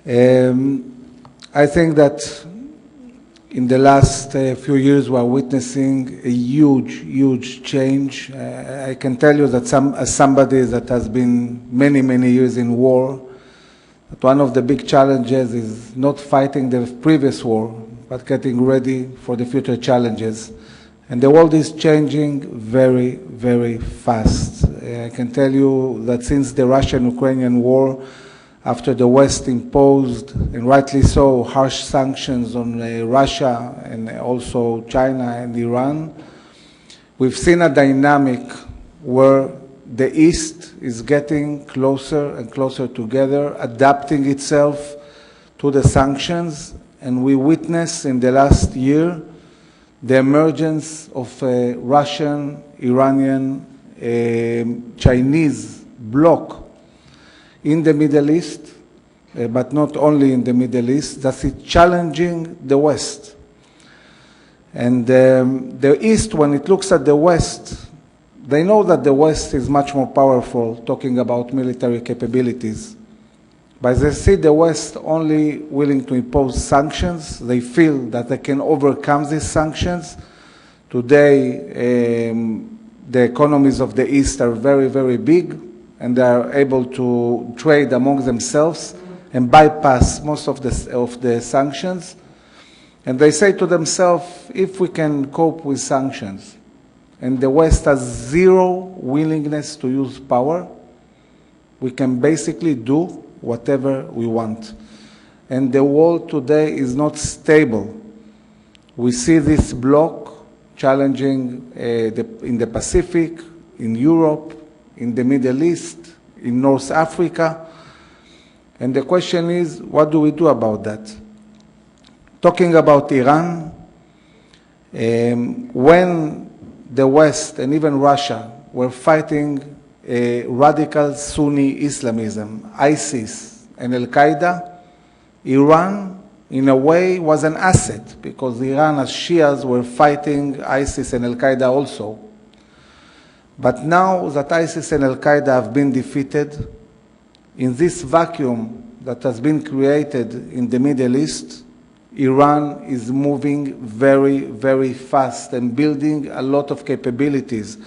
I think that in the last few years we are witnessing a huge change. I can tell you that as somebody that has been many years in war, that one of the big challenges is not fighting the previous war, but getting ready for the future challenges. And the world is changing very fast. I can tell you that since the Russian-Ukrainian war, after the West imposed, and rightly so, harsh sanctions on Russia and also China and Iran, we've seen a dynamic where the East is getting closer and closer together, adapting itself to the sanctions, and we witnessed in the last year the emergence of a Russian, Iranian, Chinese bloc in the Middle East, but not only in the Middle East, that is challenging the West. And the East, when it looks at the West, they know that the West is much more powerful, talking about military capabilities. But they see the West only willing to impose sanctions. They feel that they can overcome these sanctions. Today, the economies of the East are very big, and they are able to trade among themselves and bypass most of the sanctions. And they say to themselves, if we can cope with sanctions, and the West has zero willingness to use power, we can basically do whatever we want. And the world today is not stable. We see this bloc challenging in the Pacific, in Europe, in the Middle East, in North Africa. And the question is, what do we do about that? Talking about Iran, when the West and even Russia were fighting radical Sunni Islamism, ISIS and Al-Qaeda, Iran, in a way, was an asset, because Iran as Shias were fighting ISIS and Al-Qaeda also. But now that ISIS and Al-Qaeda have been defeated, in this vacuum that has been created in the Middle East, Iran is moving very fast and building a lot of capabilities.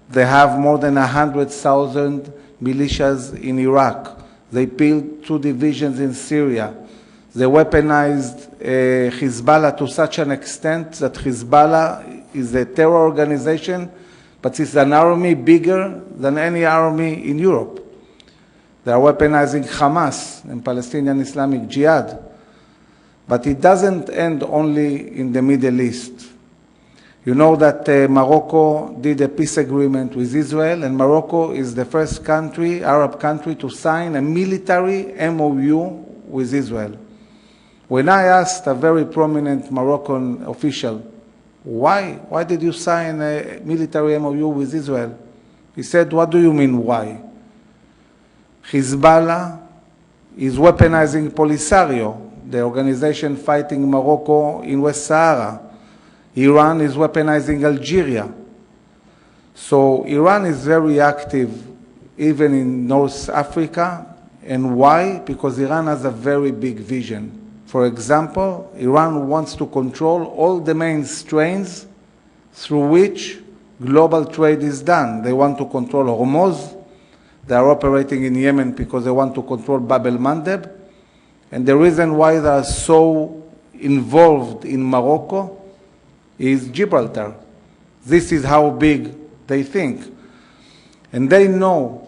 They have more than 100,000 militias in Iraq. They built 2 divisions in Syria. They weaponized Hezbollah to such an extent that Hezbollah is a terror organization, but it's an army bigger than any army in Europe. They are weaponizing Hamas and Palestinian Islamic Jihad. But it doesn't end only in the Middle East. You know that Morocco did a peace agreement with Israel, and Morocco is the first country, Arab country, to sign a military MOU with Israel. When I asked a very prominent Moroccan official, why did you sign a military MOU with Israel? He said, what do you mean why? Hezbollah is weaponizing Polisario, the organization fighting Morocco in West Sahara. Iran is weaponizing Algeria. So Iran is very active even in North Africa. And why? Because Iran has a very big vision. For example, Iran wants to control all the main strains through which global trade is done. They want to control Hormuz. They are operating in Yemen because they want to control Bab el-Mandeb. And the reason why they are so involved in Morocco is Gibraltar. This is how big they think. And they know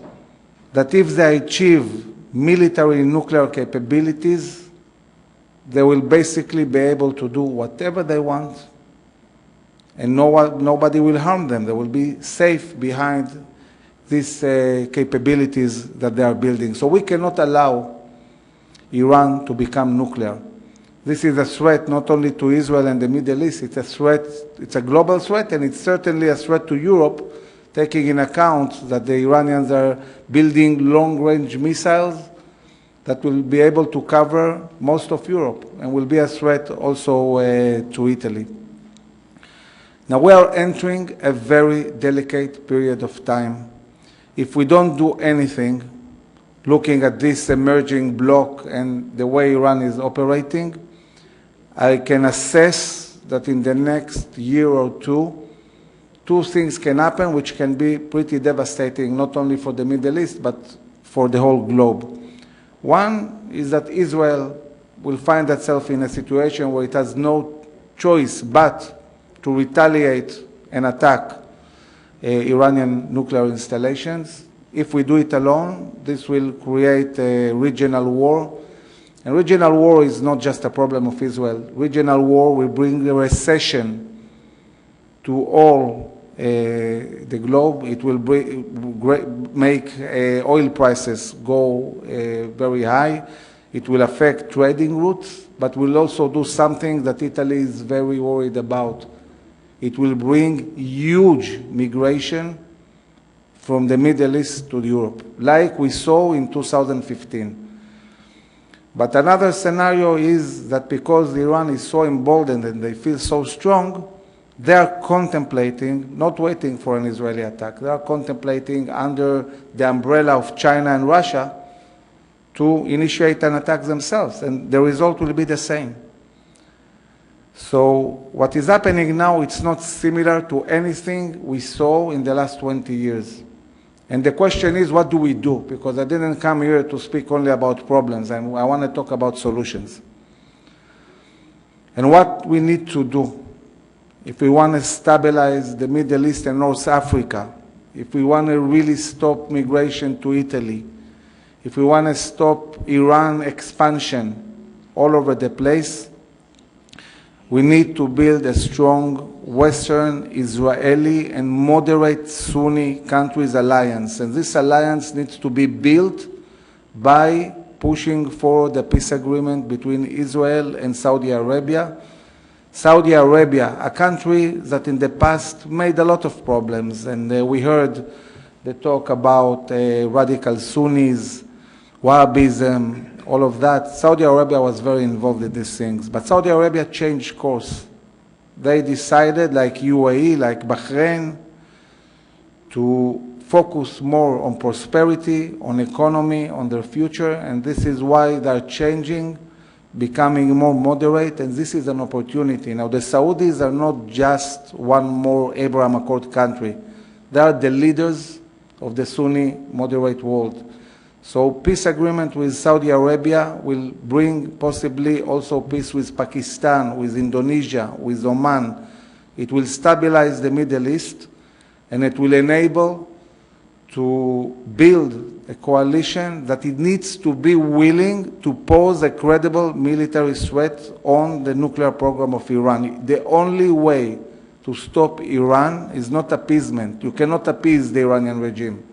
that if they achieve military nuclear capabilities, they will basically be able to do whatever they want, and nobody will harm them. They will be safe behind these capabilities that they are building. So we cannot allow Iran to become nuclear. This is a threat not only to Israel and the Middle East, it's a threat, it's a global threat, and it's certainly a threat to Europe, taking in account that the Iranians are building long-range missiles that will be able to cover most of Europe and will be a threat also to Italy. Now we are entering a very delicate period of time. If we don't do anything looking at this emerging bloc and the way Iran is operating, I can assess that in the next year or two things can happen which can be pretty devastating, not only for the Middle East, but for the whole globe. One is that Israel will find itself in a situation where it has no choice but to retaliate and attack Iranian nuclear installations. If we do it alone, this will create a regional war. And regional war is not just a problem of Israel. Regional war will bring a recession to all the globe. It will make oil prices go very high. It will affect trading routes, but will also do something that Italy is very worried about. It will bring huge migration from the Middle East to Europe, like we saw in 2015. But another scenario is that because Iran is so emboldened and they feel so strong, they are contemplating, not waiting for an Israeli attack, they are contemplating under the umbrella of China and Russia to initiate an attack themselves, and the result will be the same. So what is happening now, it's not similar to anything we saw in the last 20 years. And the question is, what do we do? Because I didn't come here to speak only about problems, and I want to talk about solutions. And what we need to do, if we want to stabilize the Middle East and North Africa, if we want to really stop migration to Italy, if we want to stop Iran expansion all over the place, we need to build a strong Western, Israeli, and moderate Sunni countries alliance. And this alliance needs to be built by pushing for the peace agreement between Israel and Saudi Arabia. Saudi Arabia, a country that in the past made a lot of problems, and we heard the talk about radical Sunnis, Wahhabism, all of that. Saudi Arabia was very involved in these things, but Saudi Arabia changed course. They decided, like UAE, like Bahrain, to focus more on prosperity, on economy, on their future, and this is why they're changing, becoming more moderate, and this is an opportunity. Now, the Saudis are not just one more Abraham Accord country. They are the leaders of the Sunni moderate world. So peace agreement with Saudi Arabia will bring possibly also peace with Pakistan, with Indonesia, with Oman. It will stabilize the Middle East, and it will enable to build a coalition that it needs to be willing to pose a credible military threat on the nuclear program of Iran. The only way to stop Iran is not appeasement. You cannot appease the Iranian regime.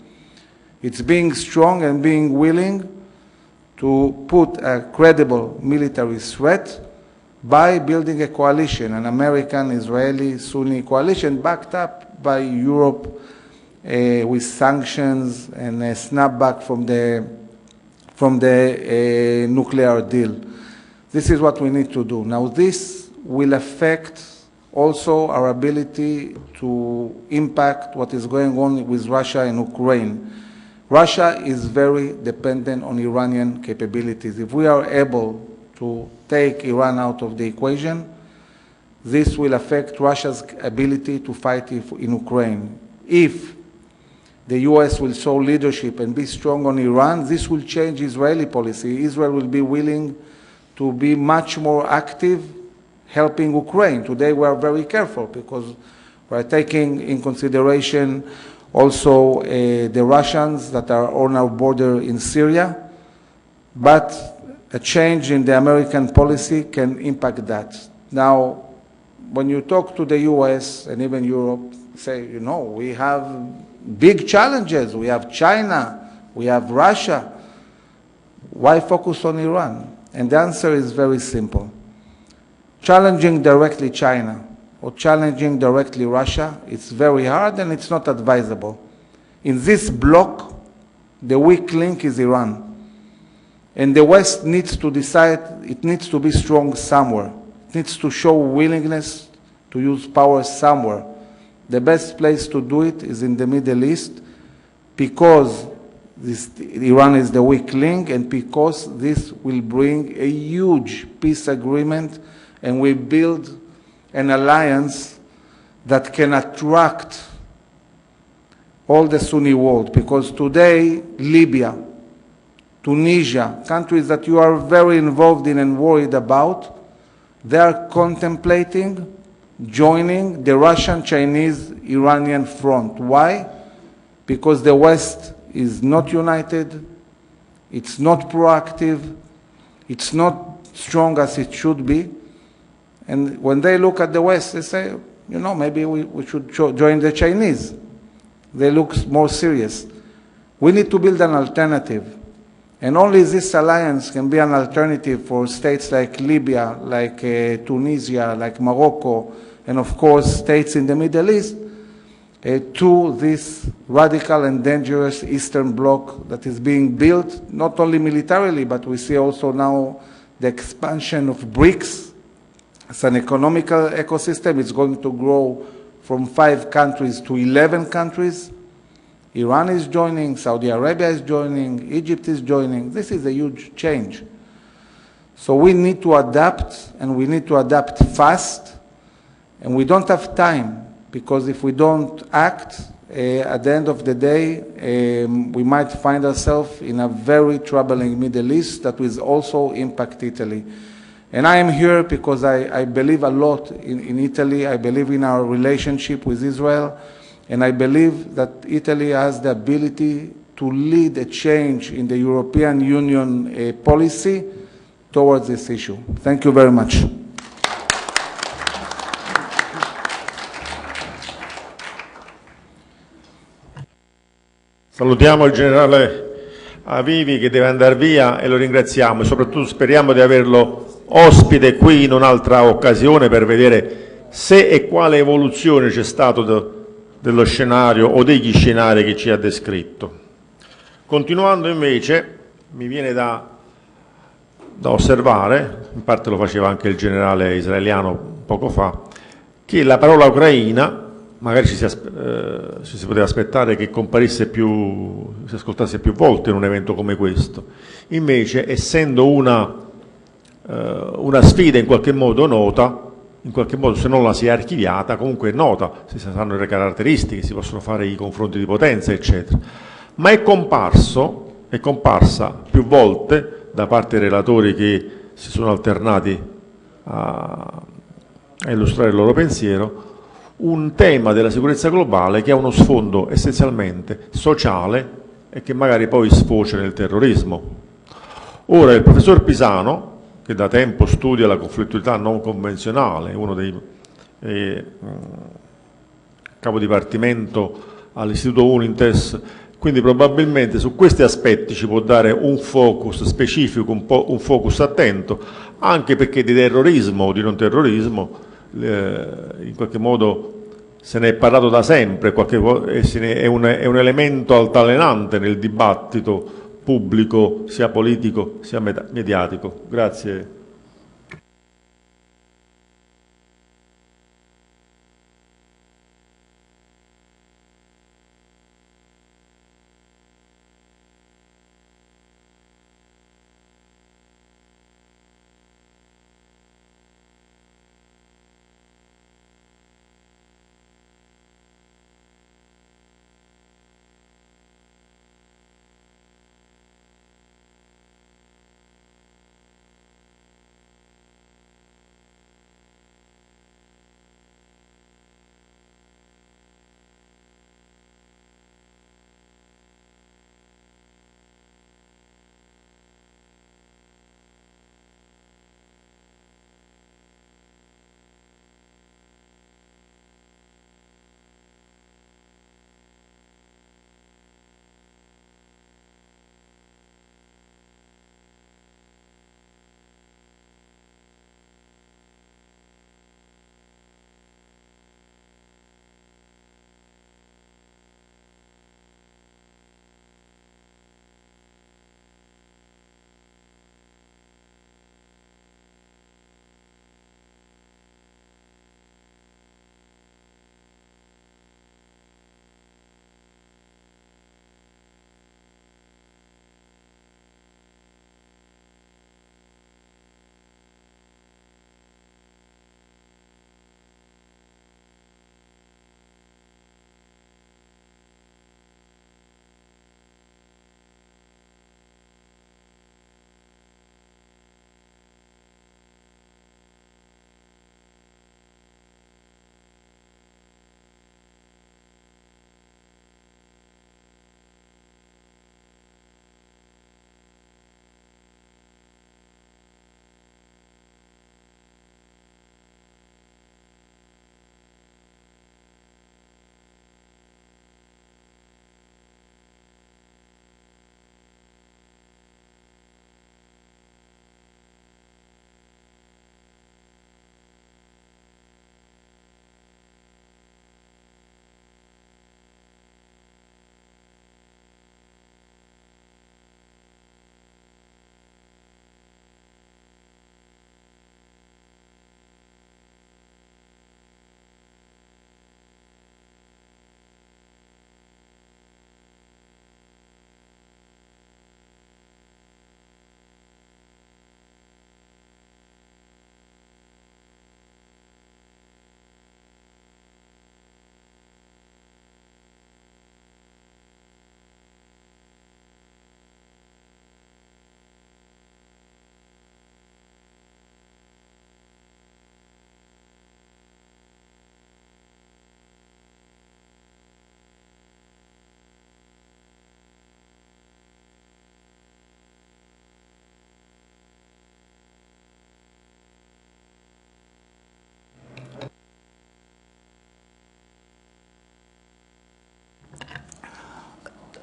It's being strong and being willing to put a credible military threat by building a coalition, an American, Israeli, Sunni coalition backed up by Europe with sanctions and a snapback from the nuclear deal. This is what we need to do. Now, this will affect also our ability to impact what is going on with Russia and Ukraine. Russia is very dependent on Iranian capabilities. If we are able to take Iran out of the equation, this will affect Russia's ability to fight in Ukraine. If the US will show leadership and be strong on Iran, this will change Israeli policy. Israel will be willing to be much more active helping Ukraine. Today we are very careful because we are taking in consideration also the Russians that are on our border in Syria, but a change in the American policy can impact that. Now, when you talk to the US and even Europe, say, you know, we have big challenges. We have China, we have Russia. Why focus on Iran? And the answer is very simple. Challenging directly China or challenging directly Russia, it's very hard and it's not advisable. In this bloc, the weak link is Iran. And the West needs to decide it needs to be strong somewhere. It needs to show willingness to use power somewhere. The best place to do it is in the Middle East because Iran is the weak link, and because this will bring a huge peace agreement and will build an alliance that can attract all the Sunni world. Because today, Libya, Tunisia, countries that you are very involved in and worried about, they are contemplating joining the Russian-Chinese-Iranian front. Why? Because the West is not united, it's not proactive, it's not strong as it should be. And when they look at the West, they say, you know, maybe we should join the Chinese. They look more serious. We need to build an alternative. And only this alliance can be an alternative for states like Libya, like Tunisia, like Morocco, and of course states in the Middle East, to this radical and dangerous Eastern Bloc that is being built, not only militarily, but we see also now the expansion of BRICS. It's an economical ecosystem. It's going to grow from 5 countries to 11 countries. Iran is joining, Saudi Arabia is joining, Egypt is joining. This is a huge change. So we need to adapt, and we need to adapt fast, and we don't have time, because if we don't act, at the end of the day, we might find ourselves in a very troubling Middle East that will also impact Italy. And I am here because I believe a lot in Italy. I believe in our relationship with Israel. And I believe that Italy has the ability to lead a change in the European Union policy towards this issue. Thank you very much. Salutiamo il generale Avivi che deve andare via e lo ringraziamo e soprattutto speriamo di averlo ospite qui in un'altra occasione per vedere se e quale evoluzione c'è stato dello scenario o degli scenari che ci ha descritto. Continuando invece, mi viene da osservare, in parte lo faceva anche il generale israeliano poco fa, che la parola ucraina, magari ci si poteva aspettare che comparisse si ascoltasse più volte in un evento come questo, invece essendo una sfida in qualche modo nota, in qualche modo se non la si è archiviata, comunque è nota, si sanno le caratteristiche, si possono fare i confronti di potenza, eccetera. Ma è comparsa più volte da parte dei relatori che si sono alternati a illustrare il loro pensiero, un tema della sicurezza globale che ha uno sfondo essenzialmente sociale e che magari poi sfocia nel terrorismo. Ora il professor Pisano, che da tempo studia la conflittualità non convenzionale, uno dei capo dipartimento all'Istituto Unites, quindi probabilmente su questi aspetti ci può dare un focus specifico, un focus attento, anche perché di terrorismo o di non terrorismo in qualche modo se ne è parlato da sempre, è un elemento altalenante nel dibattito pubblico, sia politico sia mediatico. Grazie.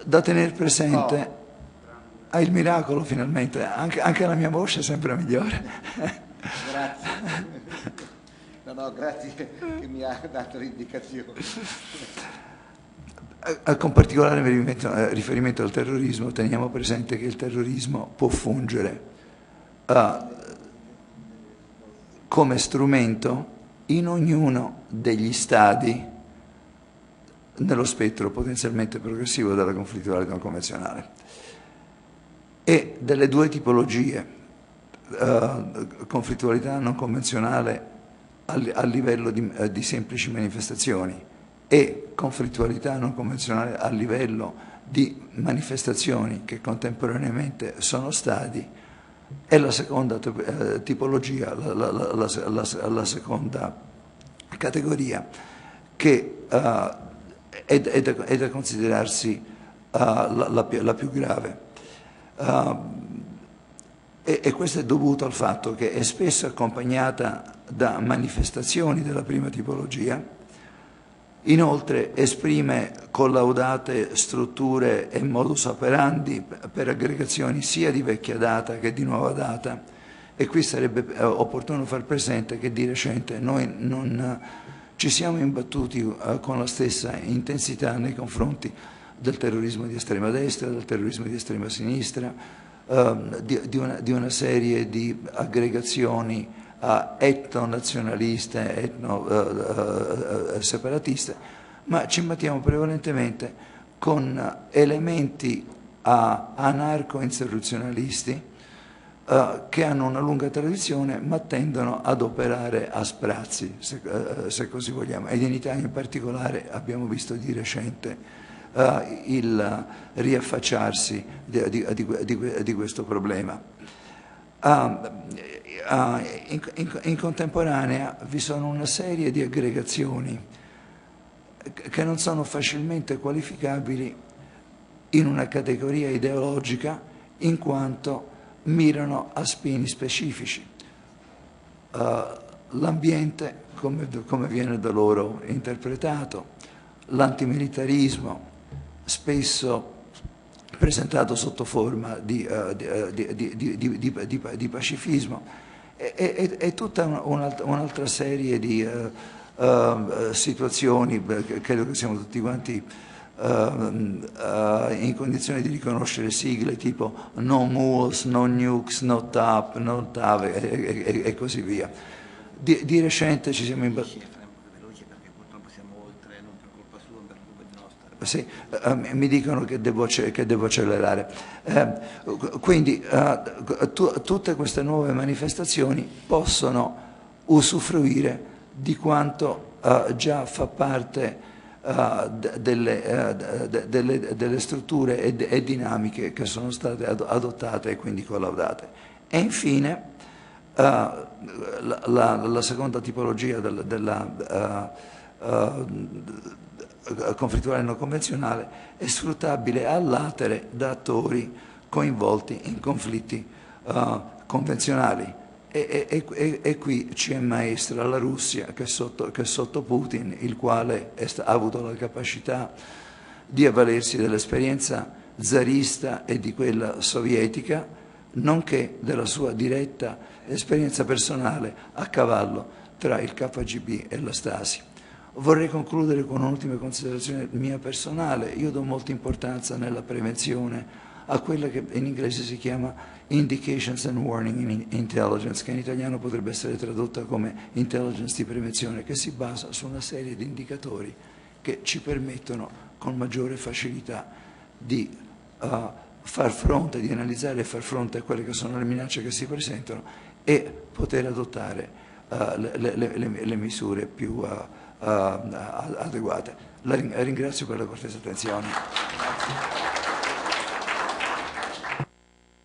da tenere presente. Ah, il miracolo finalmente, anche la mia voce sembra migliore. Grazie. No, grazie che mi ha dato l'indicazione. Con particolare riferimento al terrorismo, teniamo presente che il terrorismo può fungere come strumento in ognuno degli stadi nello spettro potenzialmente progressivo della conflittualità non convenzionale. E delle due tipologie, conflittualità non convenzionale a livello di semplici manifestazioni e conflittualità non convenzionale a livello di manifestazioni che contemporaneamente sono stadi, è la seconda tipologia, la seconda categoria che è da considerarsi la più grave. E questo è dovuto al fatto che è spesso accompagnata da manifestazioni della prima tipologia, inoltre esprime collaudate strutture e modus operandi per aggregazioni sia di vecchia data che di nuova data, e qui sarebbe opportuno far presente che di recente noi non ci siamo imbattuti con la stessa intensità nei confronti del terrorismo di estrema destra, del terrorismo di estrema sinistra, di una serie di aggregazioni etno-nazionaliste, etno-separatiste, ma ci imbattiamo prevalentemente con elementi anarco-insurrezionalisti che hanno una lunga tradizione ma tendono ad operare a sprazzi, se così vogliamo. Ed in Italia in particolare abbiamo visto di recente il riaffacciarsi di questo problema. In contemporanea vi sono una serie di aggregazioni che non sono facilmente qualificabili in una categoria ideologica in quanto mirano a fini specifici. L'ambiente, come viene da loro interpretato, l'antimilitarismo, spesso presentato sotto forma di pacifismo, e tutta un'altra serie di situazioni. Credo che siamo tutti quanti in condizione di riconoscere sigle tipo no mules, no nukes, no TAP, no TAV e così via. Di recente ci siamo imbattuti. Sì, mi dicono che devo accelerare. Quindi tutte queste nuove manifestazioni possono usufruire di quanto già fa parte delle strutture e dinamiche che sono state adottate e quindi collaudate. E infine la seconda tipologia della conflittuale non convenzionale è sfruttabile all'atere da attori coinvolti in conflitti convenzionali, e qui ci è maestra la Russia che sotto Putin, il quale ha avuto la capacità di avvalersi dell'esperienza zarista e di quella sovietica, nonché della sua diretta esperienza personale a cavallo tra il KGB e la Stasi. Vorrei concludere con un'ultima considerazione mia personale. Io do molta importanza nella prevenzione a quella che in inglese si chiama Indications and Warning Intelligence, che in italiano potrebbe essere tradotta come intelligence di prevenzione, che si basa su una serie di indicatori che ci permettono con maggiore facilità di far fronte, di analizzare e far fronte a quelle che sono le minacce che si presentano e poter adottare le misure più adeguate. La ringrazio per la cortese attenzione.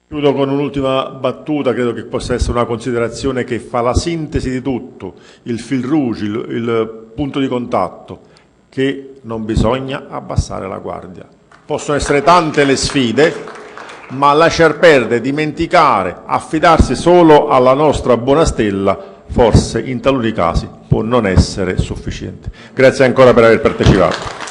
Chiudo con un'ultima battuta, credo che possa essere una considerazione che fa la sintesi di tutto, il fil rouge, il punto di contatto, che non bisogna abbassare la guardia. Possono essere tante le sfide, ma lasciar perdere, dimenticare, affidarsi solo alla nostra buona stella, forse in taluni casi può non essere sufficiente. Grazie ancora per aver partecipato.